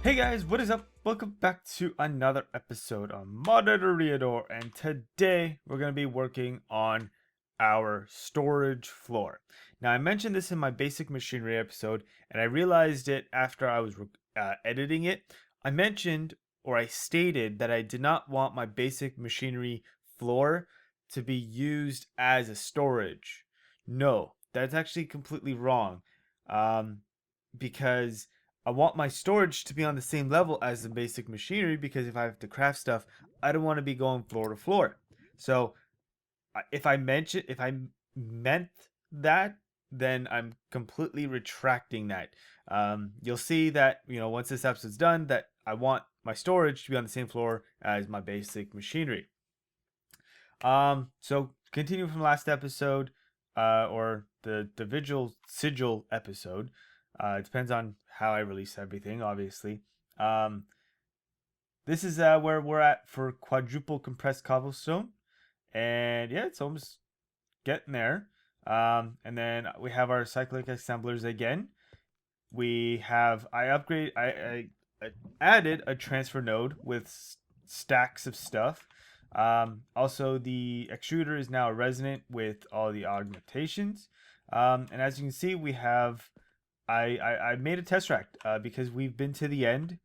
Hey guys, what is up? Welcome back to another episode on Eriador, and today we're going to be working on our storage floor. Now, I mentioned this in my basic machinery episode, and I realized it after I was editing it. I mentioned, or I stated, that I did not want my basic machinery floor to be used as a storage. No, that's actually completely wrong. Because I want my storage to be on the same level as the basic machinery, because if I have to craft stuff, I don't want to be going floor to floor. So if I meant that, then I'm completely retracting that. You'll see that, once this episode's done, that I want my storage to be on the same floor as my basic machinery. So continue from last episode, or the Vigil Sigil episode. It depends on how I release everything, obviously. This is where we're at for quadruple compressed cobblestone. And yeah, it's almost getting there. And then we have our cyclic assemblers again. I added a transfer node with stacks of stuff. Also, the extruder is now resonant with all the augmentations. And as you can see, we have I made a test rack because we've been to the end,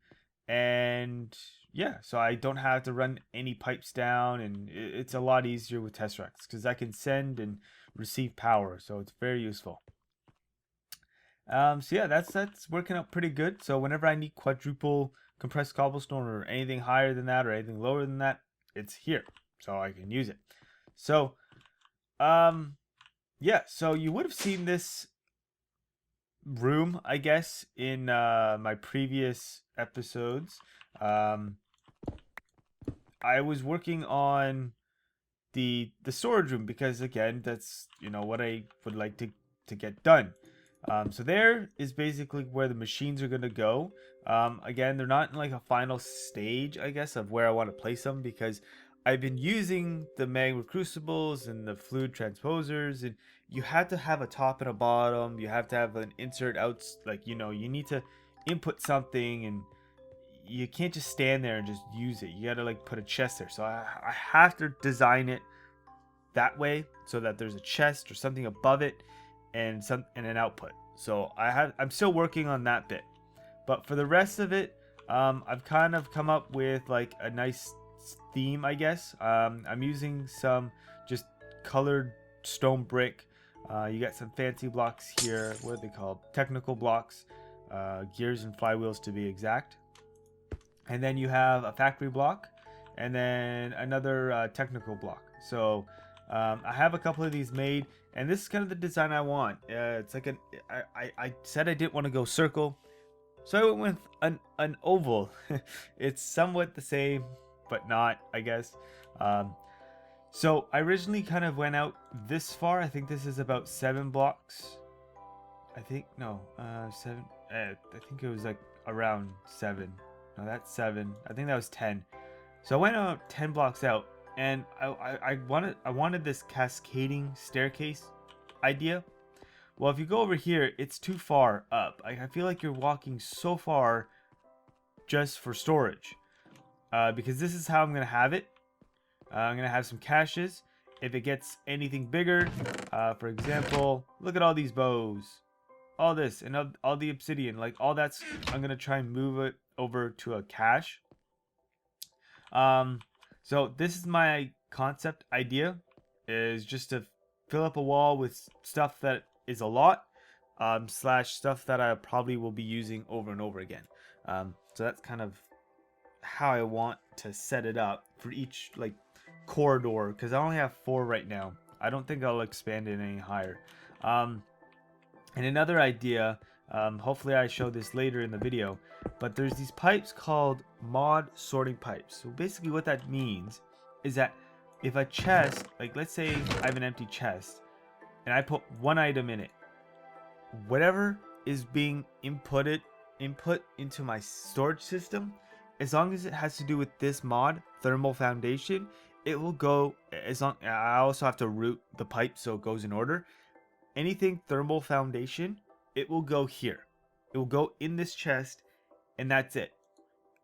and yeah, so I don't have to run any pipes down, and it's a lot easier with test racks because I can send and receive power, so it's very useful. So yeah, that's working out pretty good. So whenever I need quadruple compressed cobblestone or anything higher than that or anything lower than that, it's here, so I can use it. So yeah, so you would have seen this room, I guess, in my previous episodes. I was working on the storage room because, again, that's what I would like to get done. So there is basically where the machines are going to go. Again, they're not in like a final stage, I guess, of where I want to place them, because I've been using the magma crucibles and the fluid transposers, and you have to have a top and a bottom. You have to have an insert out, like, you need to input something, and you can't just stand there and just use it. You got to like put a chest there. So I have to design it that way so that there's a chest or something above it and an output. So I'm still working on that bit. But for the rest of it, I've kind of come up with like a nice theme, I guess. I'm using some just colored stone brick. You got some fancy blocks here. What are they called? Technical blocks. Gears and flywheels, to be exact. And then you have a factory block, and then another technical block. So I have a couple of these made, and this is kind of the design I want. It's like I said I didn't want to go circle, so I went with an oval. It's somewhat the same, but not, I guess. So I originally kind of went out this far. I think this is about 7 blocks. I think, no, 7. I think it was like around 7. No, that's 7. I think that was 10. So I went out 10 blocks out, and I wanted this cascading staircase idea. Well, if you go over here, it's too far up. I feel like you're walking so far just for storage. Because this is how I'm going to have it. I'm going to have some caches. If it gets anything bigger, for example, look at all these bows. All this, and all the obsidian. Like, all that's, I'm going to try and move it over to a cache. So this is my concept idea, is just to fill up a wall with stuff that is a lot, slash stuff that I probably will be using over and over again. So that's kind of how I want to set it up for each like corridor, because I only have 4 right now. I don't think I'll expand it any higher. And another idea, hopefully I show this later in the video, but there's these pipes called mod sorting pipes. So basically what that means is that if a chest, like let's say I have an empty chest and I put one item in it, whatever is being input into my storage system, as long as it has to do with this mod, thermal foundation, it will go. As long, I also have to route the pipe so it goes in order. Anything thermal foundation, it will go here. It will go in this chest, and that's it.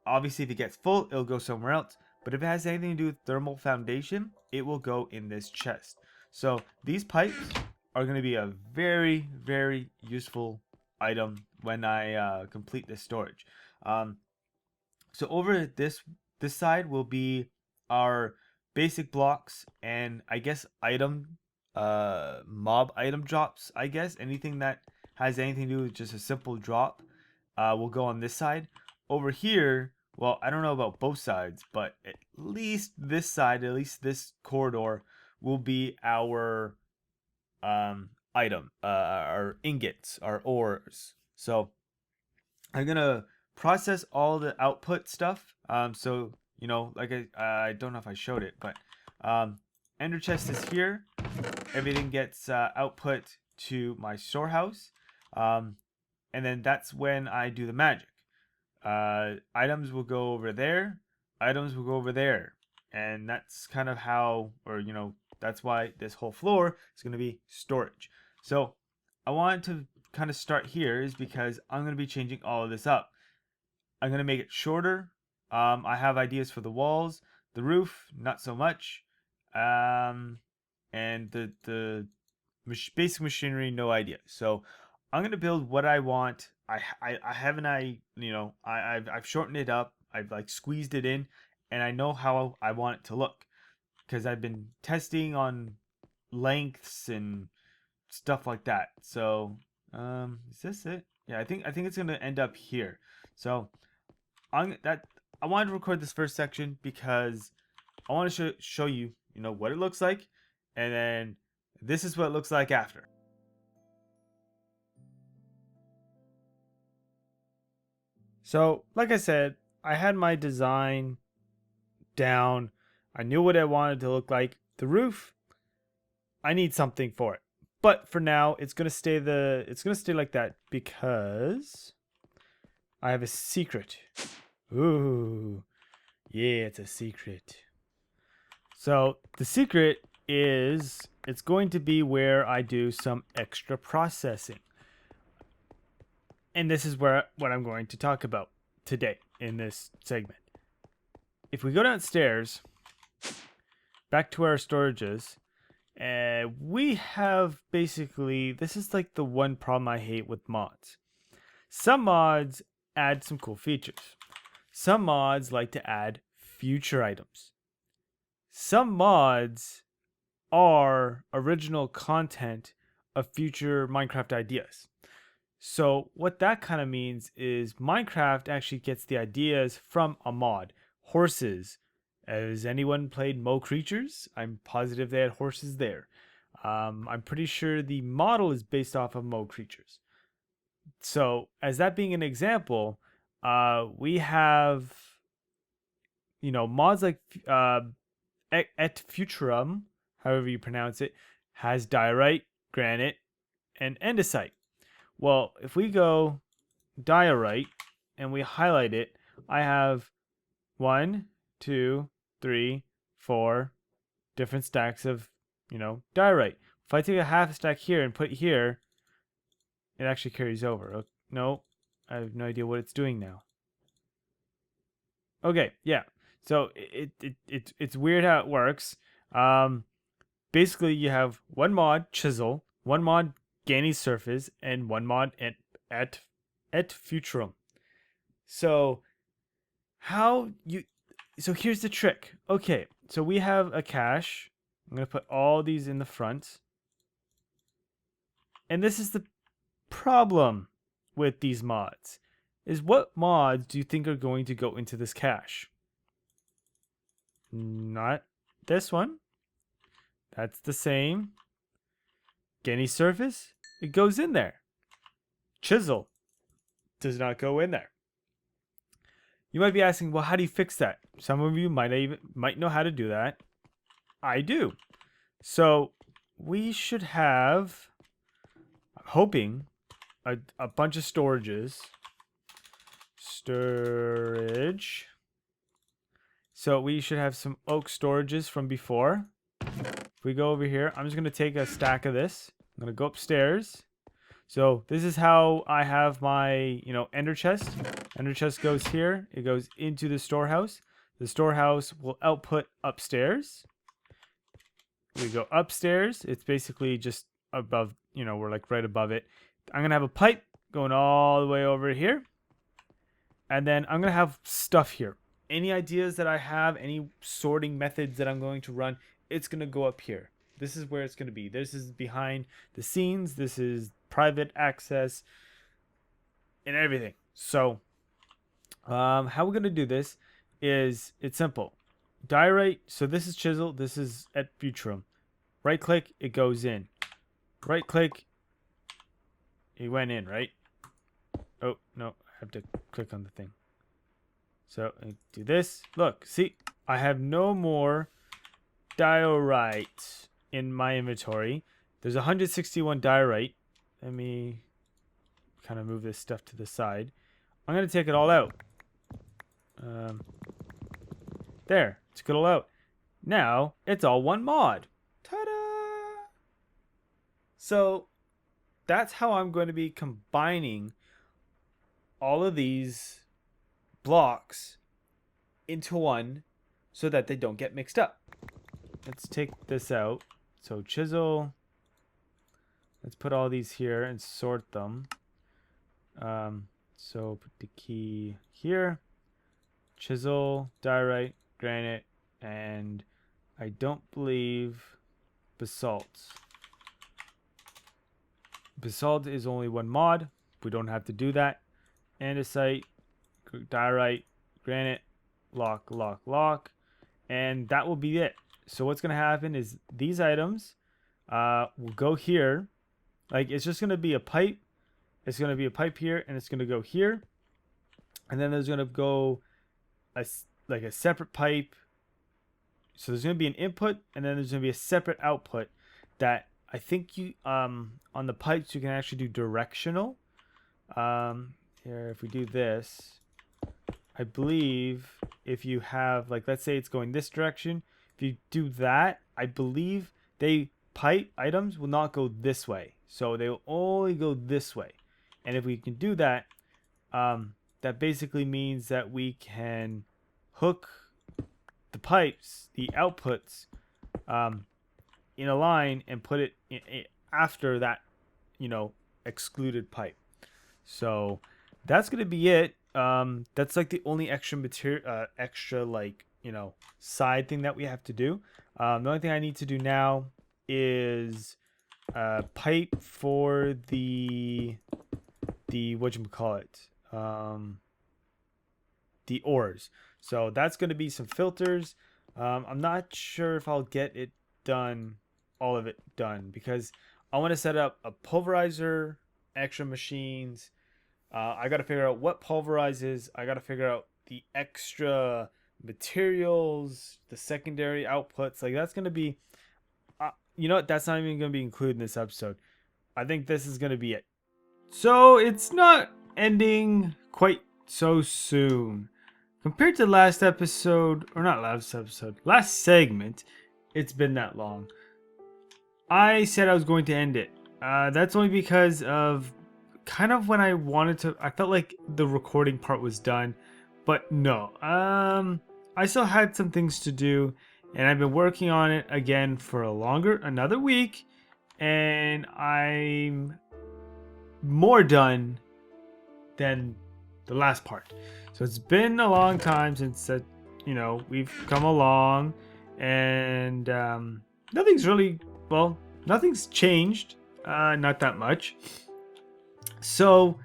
Obviously, if it gets full, it'll go somewhere else. But if it has anything to do with thermal foundation, it will go in this chest. So these pipes are going to be a very, very useful item when I complete this storage. So over this side will be our basic blocks and I guess mob item drops. I guess anything that has anything to do with just a simple drop will go on this side. Over here, well, I don't know about both sides, but at least this side, at least this corridor, will be our our ingots, our ores. So I'm gonna process all the output stuff. So you know, like I don't know if I showed it, but ender chest is here. Everything gets output to my storehouse, and then that's when I do the magic. Items will go over there. Items will go over there, and that's kind of how, or you know, that's why this whole floor is going to be storage. So I wanted to kind of start here is because I'm going to be changing all of this up. I'm going to make it shorter. I have ideas for the walls, the roof, not so much, and the basic machinery, no idea. So I'm going to build what I want. I haven't, you know, I've shortened it up. I've like squeezed it in, and I know how I want it to look because I've been testing on lengths and stuff like that. So is this it? Yeah, I think it's gonna end up here. So I wanted to record this first section because I want to show you, you know, what it looks like, and then this is what it looks like after. So, like I said, I had my design down. I knew what I wanted to look like. The roof, I need something for it. But for now, it's gonna stay like that because I have a secret. Ooh, yeah, it's a secret. So the secret is it's going to be where I do some extra processing. And this is what I'm going to talk about today in this segment. If we go downstairs, back to our storages, we have basically, this is like the one problem I hate with mods. Some mods add some cool features. Some mods like to add future items. Some mods are original content of future Minecraft ideas. So what that kind of means is Minecraft actually gets the ideas from a mod. Horses. Has anyone played Mo Creatures? I'm positive they had horses there. I'm pretty sure the model is based off of Mo Creatures. So as that being an example, we have, you know, mods like Et Futurum, however you pronounce it, has diorite, granite, and andesite. Well, if we go diorite and we highlight it, I have 1, 2, 3, 4 different stacks of, you know, diorite. If I take a half stack here and put it here, it actually carries over. No, I have no idea what it's doing now. Okay, yeah. So it's weird how it works. Basically, you have one mod, Chisel, one mod, Ganny Surface, and one mod at Futurum. So so here's the trick. Okay, so we have a cache. I'm gonna put all these in the front. And this is the problem with these mods. Is what mods do you think are going to go into this cache? Not this one. That's the same. Ganny Surface, it goes in there. Chisel does not go in there. You might be asking, well, how do you fix that? Some of you might know how to do that. I do. So we should have, I'm hoping, a bunch of storages. Storage. So we should have some oak storages from before. If we go over here, I'm just going to take a stack of this. I'm going to go upstairs. So this is how I have my, you know, ender chest. Ender chest goes here. It goes into the storehouse. The storehouse will output upstairs. We go upstairs. It's basically just above, we're like right above it. I'm going to have a pipe going all the way over here. And then I'm going to have stuff here. Any ideas that I have, any sorting methods that I'm going to run, it's going to go up here. This is where it's going to be. This is behind the scenes. This is private access and everything. So how we're going to do this is it's simple. Diorite. So this is chisel. This is at Futurum. Right click, it goes in. Right click, it went in, right? Oh, no, I have to click on the thing. So I do this. Look, see, I have no more diorite in my inventory. There's 161 diorite. Let me kind of move this stuff to the side. I'm going to take it all out. There, it's it all out. Now, it's all one mod. Ta-da! So, that's how I'm going to be combining all of these blocks into one so that they don't get mixed up. Let's take this out. So, chisel. Let's put all these here and sort them. So, put the key here. Chisel, diorite, granite, and I don't believe basalt. Basalt is only one mod. We don't have to do that. Andesite, diorite, granite, lock, lock, lock, and that will be it. So what's going to happen is these items will go here. Like, it's just going to be a pipe. It's going to be a pipe here, and it's going to go here. And then there's going to go like a separate pipe. So there's going to be an input, and then there's going to be a separate output that I think you on the pipes you can actually do directional. Here, if we do this, I believe if you have, like, let's say it's going this direction, if you do that, I believe pipe items will not go this way, so they will only go this way. And if we can do that, that basically means that we can hook the pipes, the outputs, in a line and put it in after that, excluded pipe. So that's gonna be it. That's like the only extra material, side thing that we have to do. The only thing I need to do now is pipe for the whatchamacallit, the ores. So that's going to be some filters. I'm not sure if I'll get it done, all of it done, because I want to set up a pulverizer, extra machines. I got to figure out what pulverizes. I got to figure out the extra materials, the secondary outputs. Like, that's going to be, that's not even going to be included in this episode. I think this is going to be it. So it's not ending quite so soon. Compared to last episode, or not last episode, last segment, it's been that long. I said I was going to end it. That's only because of kind of when I wanted to, I felt like the recording part was done, but no. I still had some things to do, and I've been working on it again for another week, and I'm more done than the last part. So it's been a long time since that, we've come along, and nothing's changed, not that much. So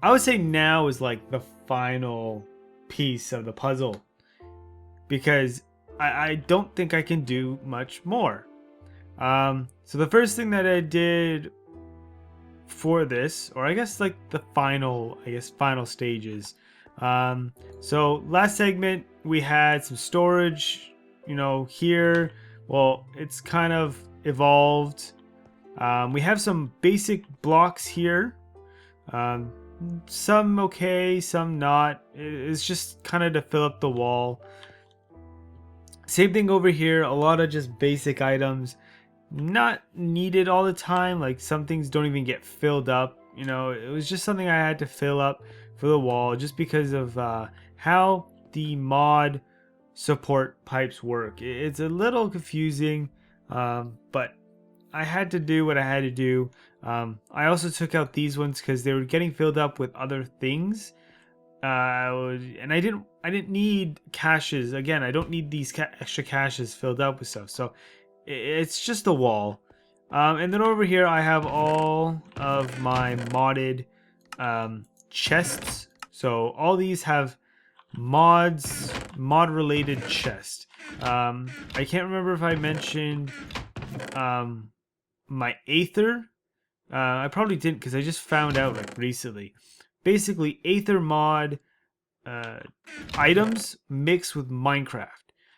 I would say now is like the final piece of the puzzle, because I don't think I can do much more. So the first thing that I did for this, or I guess like the final stages. So last segment we had some storage, here. Well, it's kind of evolved. We have some basic blocks here. Some okay, some not. It's just kind of to fill up the wall. Same thing over here. A lot of just basic items, not needed all the time. Like, some things don't even get filled up. you know, it was just something I had to fill up for the wall just because of how the mod support pipes work. It's a little confusing, but I had to do what I had to do. I also took out these ones because they were getting filled up with other things, and I didn't need caches. Again, I don't need these extra caches filled up with stuff. So it's just a wall. And then over here I have all of my modded chests. So all these have mod related chest. I can't remember if I mentioned my Aether. I probably didn't because I just found out like recently. Basically, Aether mod items mixed with Minecraft.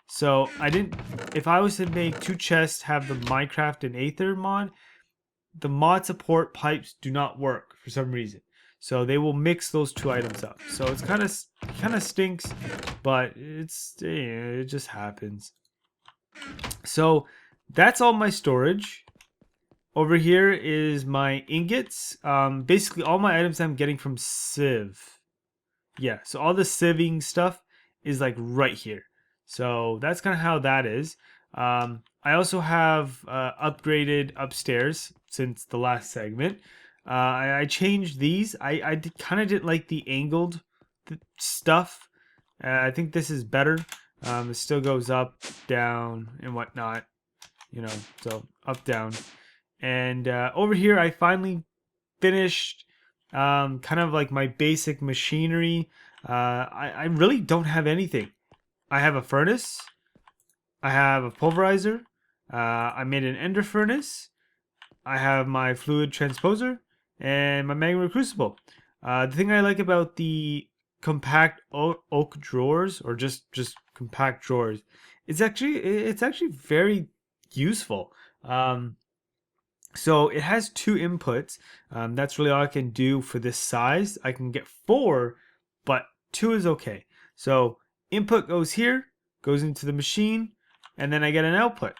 So I didn't. If I was to make two chests have the Minecraft and Aether mod, the mod support pipes do not work for some reason. So they will mix those two items up. So it's kind of stinks, but it just happens. So that's all my storage. Over here is my ingots. Basically all my items I'm getting from Civ. Yeah, so all the sieving stuff is like right here. So that's kind of how that is. I also have upgraded upstairs since the last segment. I changed these. I kind of didn't like the angled stuff. I think this is better. It still goes up, down, and whatnot. You know, so up, down. And over here, I finally finished kind of like my basic machinery. I really don't have anything. I have a furnace. I have a pulverizer. I made an ender furnace. I have my fluid transposer and my magma crucible. The thing I like about the compact oak drawers, or just compact drawers, it's actually very useful. So it has two inputs. That's really all I can do for this size. I can get 4, but 2 is okay. So input goes here, goes into the machine, and then I get an output.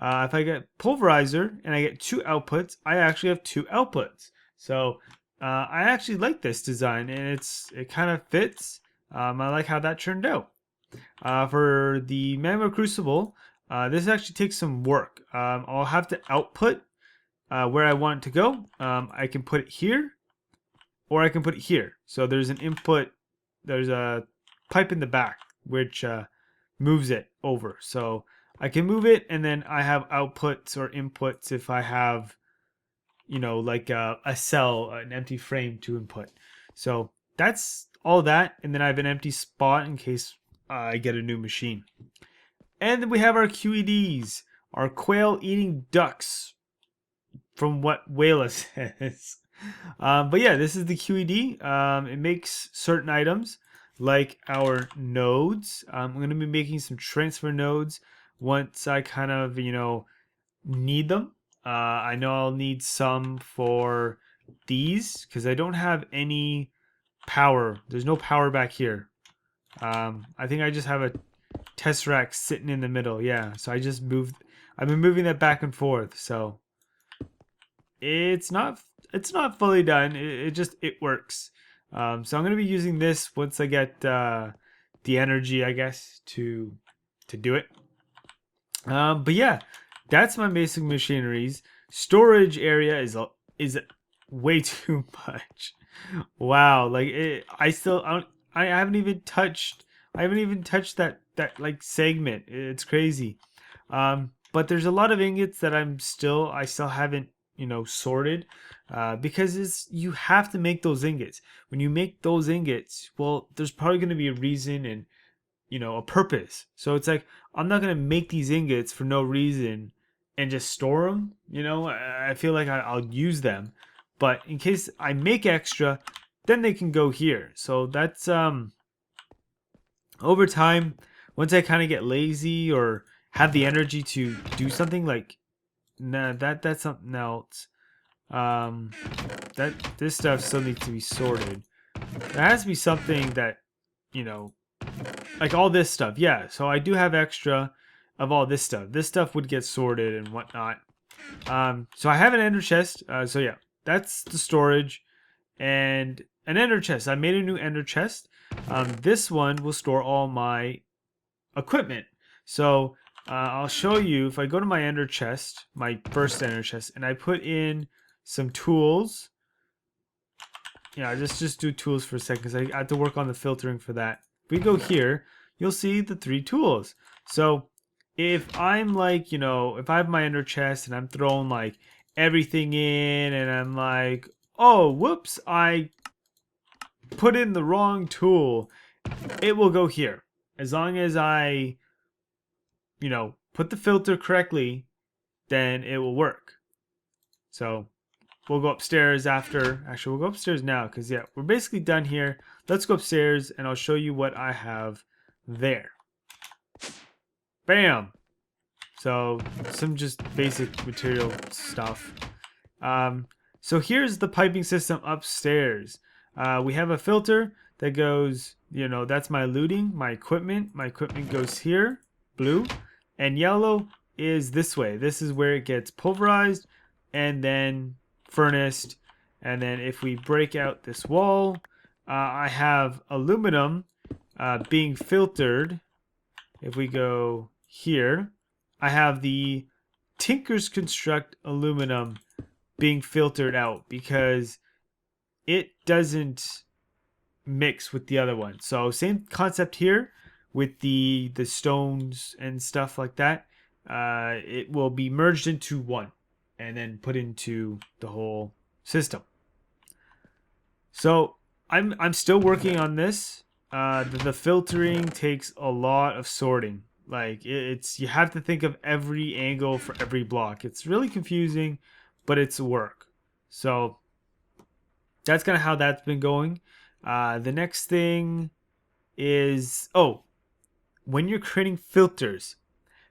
If I get pulverizer and I get 2 outputs, I actually have 2 outputs. So I actually like this design, and it kind of fits. I like how that turned out. For the magma crucible, this actually takes some work. I'll have to output where I want it to go. I can put it here, or I can put it here. So there's an input, there's a pipe in the back which moves it over. So I can move it, and then I have outputs or inputs if I have, you know, like a cell, an empty frame to input. So that's all that, and then I have an empty spot in case I get a new machine. And then we have our QEDs, our quail eating ducks, from what Wayla says. But yeah, this is the QED. It makes certain items like our nodes. I'm going to be making some transfer nodes once I kind of, you know, need them. I know I'll need some for these because I don't have any power. There's no power back here. I think I just have a tesseract sitting in the middle. Yeah, so I've been moving that back and forth. So it's not fully done. It works. So I'm gonna be using this once I get the energy, I guess, to do it. But yeah, that's my basic machineries. Storage area is way too much. Wow, like I haven't even touched that like segment. It's crazy. But there's a lot of ingots that I still haven't, you know, sorted, because you have to make those ingots. When you make those ingots, well, there's probably going to be a reason and, you know, a purpose. So it's like, I'm not going to make these ingots for no reason and just store them. You know, I feel like I'll use them, but in case I make extra, then they can go here. So that's over time, once I kind of get lazy or have the energy to do something, like, nah, that's something else. This stuff still needs to be sorted. There has to be something that, you know, like all this stuff. Yeah, so I do have extra of all this stuff. This stuff would get sorted and whatnot. So I have an ender chest. So yeah, that's the storage. and an ender chest. I made a new ender chest. This one will store all my equipment. So I'll show you, if I go to my ender chest, my first ender chest, and I put in some tools. Yeah, just do tools for a second because I have to work on the filtering for that. If we go here, you'll see the 3 tools. So if I'm like, if I have my ender chest and I'm throwing like everything in and I'm like, oh, whoops, I put in the wrong tool, it will go here. As long as I, put the filter correctly, then it will work. So we'll go upstairs after. Actually, we'll go upstairs now because, yeah, we're basically done here. Let's go upstairs and I'll show you what I have there. Bam! So some just basic material stuff. So here's the piping system upstairs. We have a filter that goes, that's my looting, my equipment. My equipment goes here, blue, and yellow is this way. This is where it gets pulverized and then furnace. And then if we break out this wall, I have aluminum being filtered. If we go here, I have the Tinker's Construct aluminum being filtered out because it doesn't mix with the other one. So same concept here with the stones and stuff like that. It will be merged into one and then put into the whole system. So I'm still working on this. The filtering takes a lot of sorting. Like you have to think of every angle for every block. It's really confusing, but it's work. So that's kind of how that's been going. The next thing is, when you're creating filters,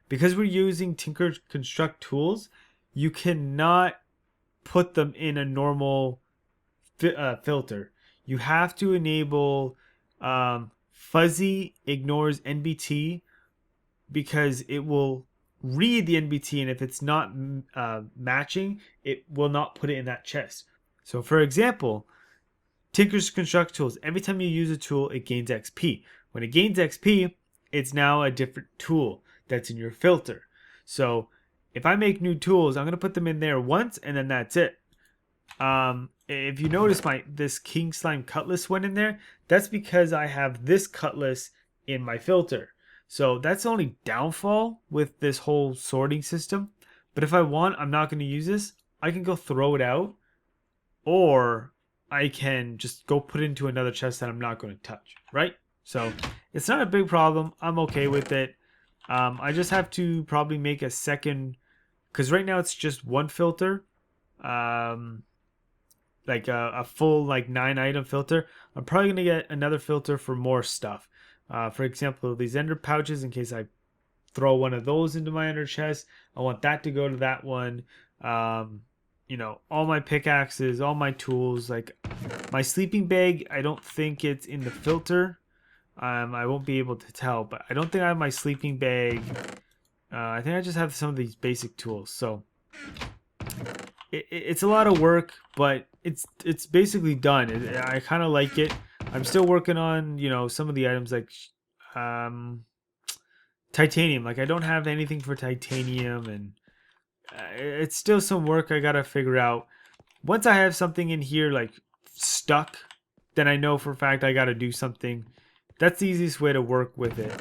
because we're using Tinker Construct tools, you cannot put them in a normal filter. You have to enable fuzzy ignores NBT because it will read the NBT, and if it's not matching, it will not put it in that chest. So for example, Tinker's Construct tools, every time you use a tool, it gains XP. When it gains XP, it's now a different tool that's in your filter. So if I make new tools, I'm going to put them in there once and then that's it. If you notice this King Slime Cutlass went in there, that's because I have this cutlass in my filter. So that's the only downfall with this whole sorting system. But if I want, I'm not going to use this. I can go throw it out, or I can just go put it into another chest that I'm not going to touch, right? So it's not a big problem. I'm okay with it. I just have to probably make a second, because right now it's just one filter, like a full 9-item filter. I'm probably going to get another filter for more stuff. For example, these ender pouches, in case I throw one of those into my ender chest, I want that to go to that one. All my pickaxes, all my tools, like my sleeping bag, I don't think it's in the filter. I won't be able to tell, but I don't think I have my sleeping bag. I think I just have some of these basic tools. So it's a lot of work, but it's basically done. I kind of like it. I'm still working on, some of the items like titanium. Like I don't have anything for titanium, and it's still some work I gotta figure out. Once I have something in here like stuck, then I know for a fact I gotta do something. That's the easiest way to work with it.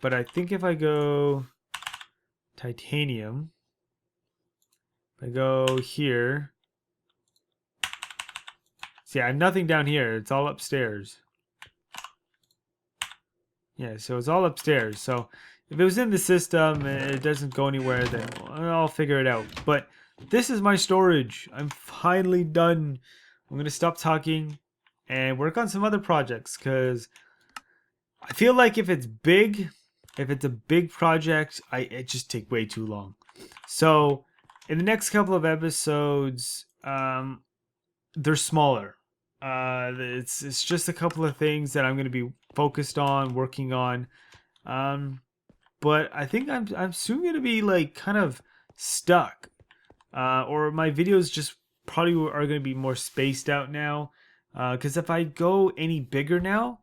But I think if I go titanium, if I go here, see, I have nothing down here. It's all upstairs. Yeah, so it's all upstairs. So if it was in the system and it doesn't go anywhere, then I'll figure it out. But this is my storage. I'm finally done. I'm going to stop talking and work on some other projects, because I feel like if it's a big project, it just take way too long. So in the next couple of episodes, they're smaller. It's just a couple of things that I'm going to be focused on, working on. But I think I'm soon going to be kind of stuck, or my videos just probably are going to be more spaced out now. Because if I go any bigger now,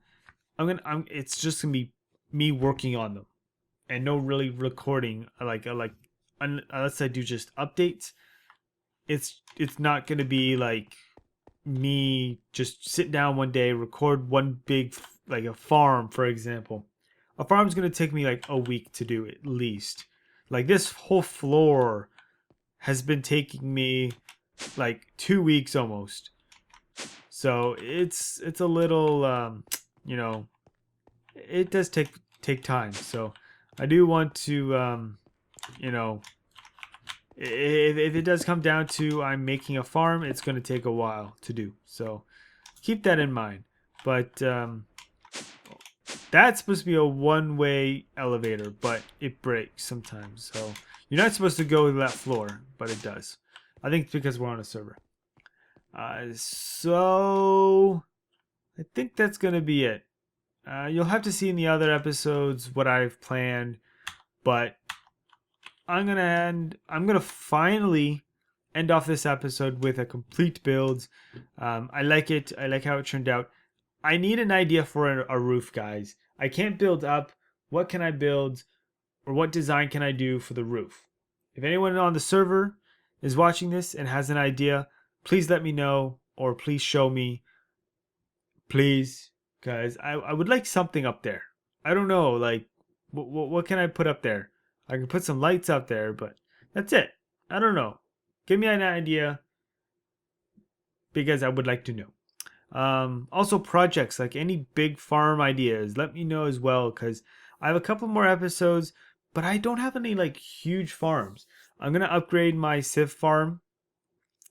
it's just gonna be me working on them and no really recording. Unless I do just updates, it's not gonna be like me just sit down one day, record one big, like a farm, for example. A farm's gonna take me like a week to do at least. Like this whole floor has been taking me like 2 weeks almost. So it's a little you know, it does take time. So I do want to you know, if it does come down to I'm making a farm, it's going to take a while to do. So keep that in mind. But that's supposed to be a one-way elevator, but it breaks sometimes. So you're not supposed to go to that floor, but it does. I think it's because we're on a server. So I think that's going to be it. You'll have to see in the other episodes what I've planned, but I'm gonna finally end off this episode with a complete build. I like it. I like how it turned out. I need an idea for a roof, guys. I can't build up. What can I build, or what design can I do for the roof? If anyone on the server is watching this and has an idea, please let me know, or please show me. Please, guys, I would like something up there. I don't know, like, what can I put up there? I can put some lights up there, but that's it. I don't know. Give me an idea, because I would like to know. Also, projects, like any big farm ideas, let me know as well, because I have a couple more episodes, but I don't have any like huge farms. I'm gonna upgrade my Civ farm,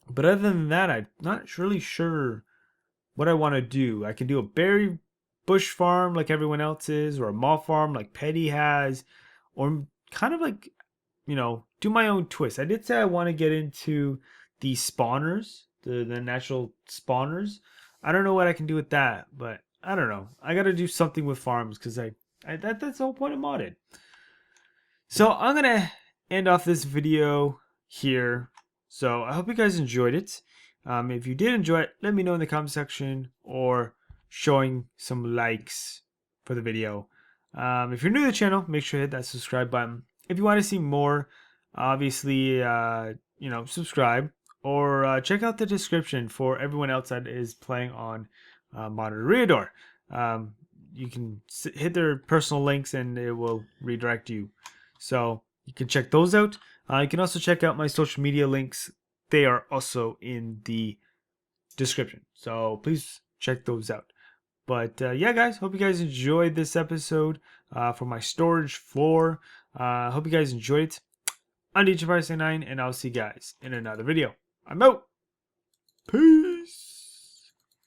but other than that, I'm not really sure what I want to do. I can do a berry bush farm like everyone else is, or a mall farm like Petty has, or kind of like, do my own twist. I did say I want to get into the spawners, the natural spawners. I don't know what I can do with that, but I don't know. I got to do something with farms because that's the whole point of modded. So I'm gonna end off this video here. So I hope you guys enjoyed it. If you did enjoy it, let me know in the comment section or showing some likes for the video. If you're new to the channel, make sure to hit that subscribe button. If you want to see more, obviously, subscribe or check out the description for everyone else that is playing on Modern Eriador. You can hit their personal links and it will redirect you. So you can check those out. You can also check out my social media links. They are also in the description. So please check those out. But yeah, guys, hope you guys enjoyed this episode for my storage floor. Hope you guys enjoyed it. I'm DJ9, and I'll see you guys in another video. I'm out. Peace.